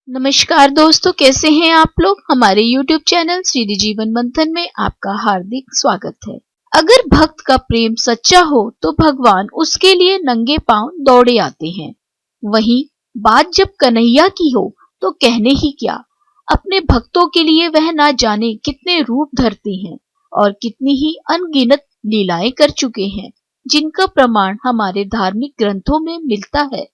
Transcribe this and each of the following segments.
नमस्कार दोस्तों, कैसे हैं आप लोग। हमारे YouTube चैनल श्री जीवन मंथन में आपका हार्दिक स्वागत है। अगर भक्त का प्रेम सच्चा हो तो भगवान उसके लिए नंगे पांव दौड़े आते हैं। वहीं बात जब कन्हैया की हो तो कहने ही क्या। अपने भक्तों के लिए वह ना जाने कितने रूप धरते हैं और कितनी ही अनगिनत लीलाएं कर चुके हैं, जिनका प्रमाण हमारे धार्मिक ग्रंथों में मिलता है।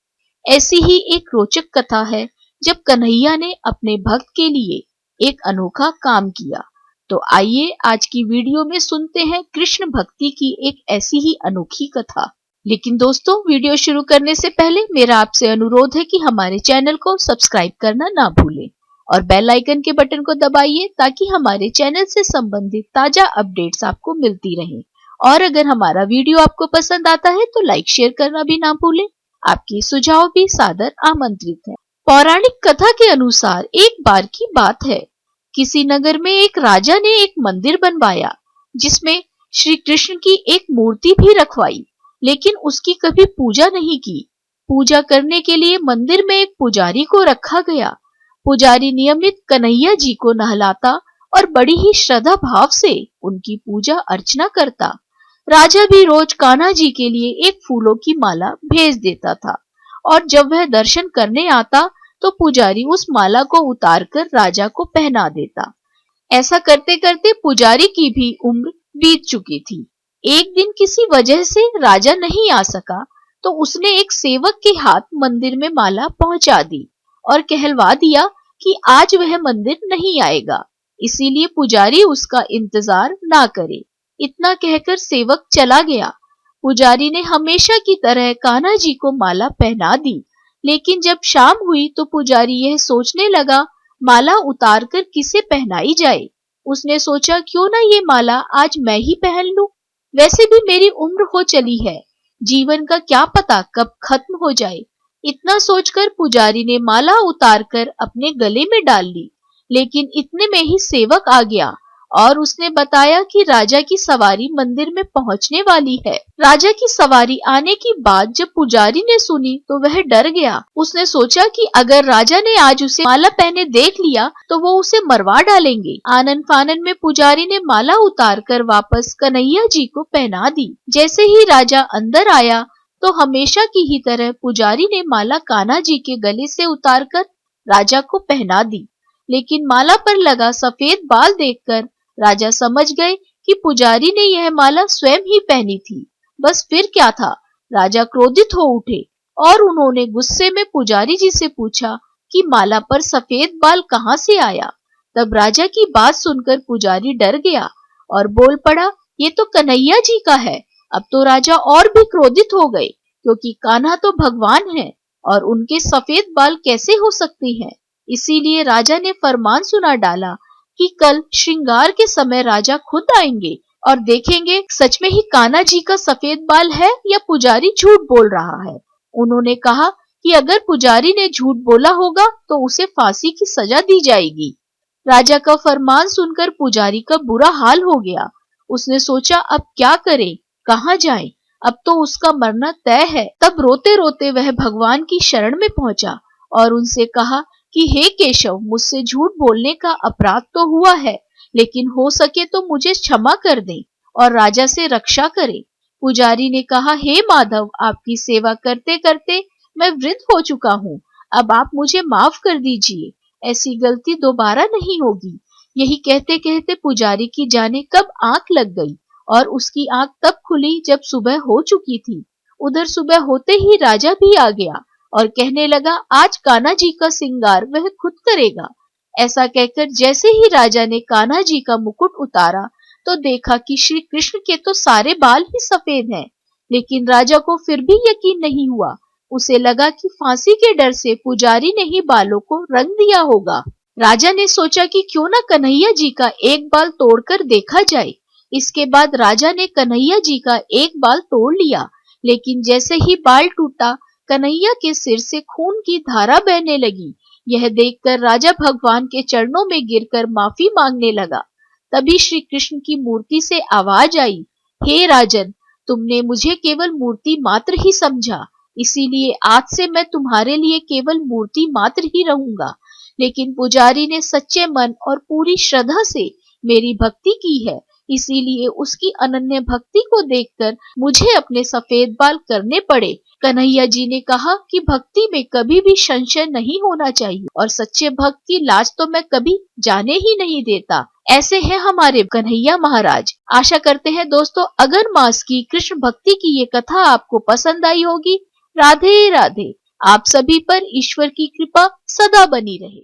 ऐसी ही एक रोचक कथा है जब कन्हैया ने अपने भक्त के लिए एक अनोखा काम किया। तो आइए आज की वीडियो में सुनते हैं कृष्ण भक्ति की एक ऐसी ही अनोखी कथा। लेकिन दोस्तों, वीडियो शुरू करने से पहले मेरा आपसे अनुरोध है कि हमारे चैनल को सब्सक्राइब करना ना भूलें और बेल आइकन के बटन को दबाइए ताकि हमारे चैनल से संबंधित ताजा अपडेट्स आपको मिलती रहें। और अगर हमारा वीडियो आपको पसंद आता है तो लाइक शेयर करना भी ना भूलें। आपके सुझाव भी सादर आमंत्रित हैं। पौराणिक कथा के अनुसार एक बार की बात है, किसी नगर में एक राजा ने एक मंदिर बनवाया जिसमें श्री कृष्ण की एक मूर्ति भी रखवाई, लेकिन उसकी कभी पूजा नहीं की। पूजा करने के लिए मंदिर में एक पुजारी को रखा गया। पुजारी नियमित कन्हैया जी को नहलाता और बड़ी ही श्रद्धा भाव से उनकी पूजा अर्चना करता। राजा भी रोज कान्हा जी के लिए एक फूलों की माला भेज देता था और जब वह दर्शन करने आता तो पुजारी उस माला को उतारकर राजा को पहना देता। ऐसा करते करते पुजारी की भी उम्र बीत चुकी थी। एक दिन किसी वजह से राजा नहीं आ सका तो उसने एक सेवक के हाथ मंदिर में माला पहुंचा दी और कहलवा दिया कि आज वह मंदिर नहीं आएगा, इसीलिए पुजारी उसका इंतजार ना करे। इतना कहकर सेवक चला गया। पुजारी ने हमेशा की तरह कान्हा जी को माला पहना दी, लेकिन जब शाम हुई तो पुजारी यह सोचने लगा माला उतारकर किसे पहनाई जाए। उसने सोचा क्यों ना ये माला आज मैं ही पहन लूं। वैसे भी मेरी उम्र हो चली है, जीवन का क्या पता कब खत्म हो जाए। इतना सोचकर पुजारी ने माला उतारकर अपने गले में डाल ली, लेकिन इतने में ही सेवक आ गया और उसने बताया कि राजा की सवारी मंदिर में पहुंचने वाली है। राजा की सवारी आने की बात जब पुजारी ने सुनी तो वह डर गया। उसने सोचा कि अगर राजा ने आज उसे माला पहने देख लिया तो वो उसे मरवा डालेंगे। आनन फानन में पुजारी ने माला उतारकर वापस कन्हैया जी को पहना दी। जैसे ही राजा अंदर आया तो हमेशा की ही तरह पुजारी ने माला कान्हा जी के गले से उतारकर राजा को पहना दी, लेकिन माला पर लगा सफेद बाल देखकर राजा समझ गए कि पुजारी ने यह माला स्वयं ही पहनी थी। बस फिर क्या था, राजा क्रोधित हो उठे और उन्होंने गुस्से में पुजारी जी से पूछा कि माला पर सफेद बाल कहां से आया। तब राजा की बात सुनकर पुजारी डर गया और बोल पड़ा, ये तो कन्हैया जी का है। अब तो राजा और भी क्रोधित हो गए, क्योंकि कान्हा तो भगवान है और उनके सफेद बाल कैसे हो सकते हैं। इसीलिए राजा ने फरमान सुना डाला कि कल श्रृंगार के समय राजा खुद आएंगे और देखेंगे सच में ही कान्हा जी का सफेद बाल है या पुजारी झूठ बोल रहा है। उन्होंने कहा कि अगर पुजारी ने झूठ बोला होगा तो उसे फांसी की सजा दी जाएगी। राजा का फरमान सुनकर पुजारी का बुरा हाल हो गया। उसने सोचा अब क्या करे, कहाँ जाए, अब तो उसका मरना तय है। तब रोते रोते वह भगवान की शरण में पहुंचा और उनसे कहा कि हे केशव, मुझसे झूठ बोलने का अपराध तो हुआ है, लेकिन हो सके तो मुझे क्षमा कर दें और राजा से रक्षा करें। पुजारी ने कहा, हे माधव, आपकी सेवा करते करते मैं वृद्ध हो चुका हूँ, अब आप मुझे माफ कर दीजिए, ऐसी गलती दोबारा नहीं होगी। यही कहते कहते पुजारी की जाने कब आंख लग गई और उसकी आंख तब खुली जब सुबह हो चुकी थी। उधर सुबह होते ही राजा भी आ गया और कहने लगा, आज कान्हा जी का श्रृंगार वह खुद करेगा। ऐसा कहकर जैसे ही राजा ने कान्हा जी का मुकुट उतारा तो देखा कि श्री कृष्ण के तो सारे बाल ही सफेद हैं, लेकिन राजा को फिर भी यकीन नहीं हुआ। उसे लगा कि फांसी के डर से पुजारी ने ही बालों को रंग दिया होगा। राजा ने सोचा कि क्यों ना कन्हैया जी का एक बाल तोड़कर देखा जाए। इसके बाद राजा ने कन्हैया जी का एक बाल तोड़ लिया, लेकिन जैसे ही बाल टूटा कन्हैया के सिर से खून की धारा बहने लगी। यह देखकर राजा भगवान के चरणों में गिरकर माफी मांगने लगा। तभी श्री कृष्ण की मूर्ति से आवाज आई, हे राजन, तुमने मुझे केवल मूर्ति मात्र ही समझा, इसीलिए आज से मैं तुम्हारे लिए केवल मूर्ति मात्र ही रहूंगा। लेकिन पुजारी ने सच्चे मन और पूरी श्रद्धा से मेरी भक्ति की है, इसीलिए उसकी अनन्य भक्ति को देखकर मुझे अपने सफेद बाल करने पड़े। कन्हैया जी ने कहा कि भक्ति में कभी भी संशय नहीं होना चाहिए और सच्चे भक्त की लाज तो मैं कभी जाने ही नहीं देता। ऐसे हैं हमारे कन्हैया महाराज। आशा करते हैं दोस्तों, अगर मास की कृष्ण भक्ति की ये कथा आपको पसंद आई होगी। राधे राधे। आप सभी पर ईश्वर की कृपा सदा बनी रहे।